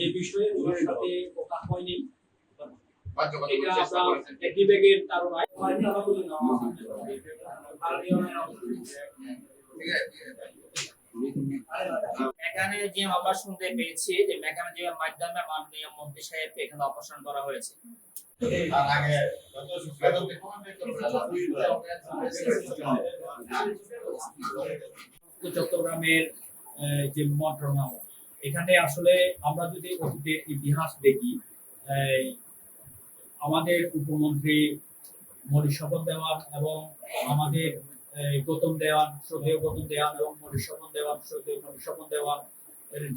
এই বিষয়ে ওনার সাথে কথা হয়নি। এটা আমরা বিবেকের তারণায় মেকানিজম আমরা শুনতে পেয়েছি যে মেকানিজমের মাধ্যমে মাননীয় মন্ত্রী সাহেবকে এখানে অপারেশন করা হয়েছে। চট্টগ্রামের যে মন্ত্রণালয়, এখানে আসলে আমরা যদি অতীতের ইতিহাস দেখি, আমাদের উপমন্ত্রী মনির স্বপন দেওয়ান এবং আমাদের গৌতম দেওয়ান, শ্রদ্ধেয় গৌতম দেওয়ান এবং মনির স্বপন দেওয়ান, শ্রদ্ধেয় মনির স্বপন দেওয়ান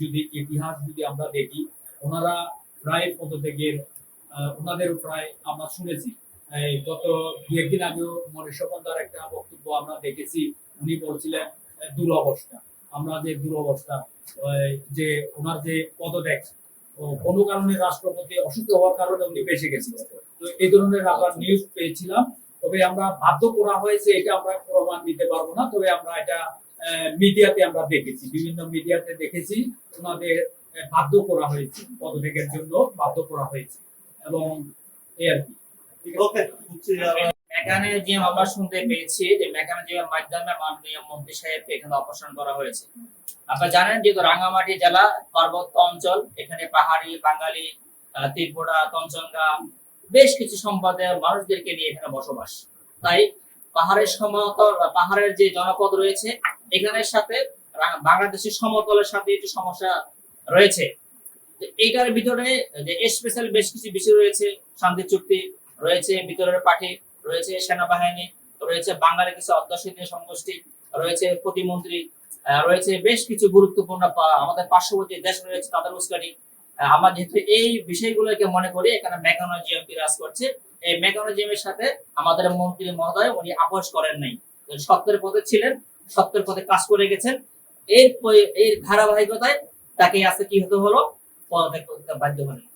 যদি ইতিহাস যদি আমরা দেখি, ওনারা প্রায় পদত্যাগের ওনাদের প্রায় আমরা শুনেছি। গত দু একদিন আগেও মনির স্বপন দার একটা বক্তব্য আমরা দেখেছি, উনি বলছিলেন দুরবস্থা, আমরা যে দুরবস্থা, যে ওনার যে পদত্যাগ কোনো কারণে রাষ্ট্রপতি অসুস্থ হওয়ার কারণে উনি বেঁচে গেছিলেন। তো এই ধরনের আমরা নিউজ পেয়েছিলাম, তবে আমরা বাধ্য করা হয়েছে এটা আমরা প্রমাণ দিতে পারবো না, তবে আমরা এটা মিডিয়াতে আমরা দেখেছি, বিভিন্ন মিডিয়াতে দেখেছি ওনাদের বাধ্য করা হয়েছে, পদত্যাগের জন্য বাধ্য করা হয়েছে এবং এই আর কি। মেকানিজম আমরা শুনতে পেয়েছি যে মেকানিজমের মাধ্যমে মাননীয় মন্ত্রী সাহেবকে এখানে অপারেশন করা হয়েছে। আপনারা জানেন যে রাঙ্গামাটি জেলা পার্বত্য অঞ্চল, এখানে পাহাড়ি, বাঙালি, ত্রিপুরা, তঞ্চঙ্গা বেশ কিছু সম্প্রদায়ের মানুষদেরকে নিয়ে এখানে বসবাস। তাই পাহাড়ের সমতল, পাহাড়ের যে জনপদ রয়েছে এখানের সাথে বাংলাদেশের সমতলের সাথে একটু সমস্যা রয়েছে। এইটার ভিতরে যে স্পেশাল বেশ কিছু বিষয় রয়েছে, শান্তি চুক্তি রয়েছে, ভিতরের পার্টি রয়েছে, সেনাবাহিনী রয়েছে, বাঙালি কিছু অধ্যুষিত সমষ্টি রয়েছে, প্রতিমন্ত্রী রয়েছে, বেশ কিছু গুরুত্বপূর্ণ আমাদের পার্শ্ববর্তী দেশ রয়েছে, তাদের উস্কানি। আমরা যেহেতু এই বিষয়গুলোকে মনে করি এখানে মেকানিজম বিরাজ করছে, এই মেকানিজমের সাথে আমাদের মন্ত্রী মহোদয় উনি আপোষ করেন নাই, সত্যের পথে ছিলেন, সত্যের পথে কাজ করে গেছেন। এই ধারাবাহিকতায় তাকে আজকে কি হতে হলো, পদত্যাগ করতে বাধ্য হলেন।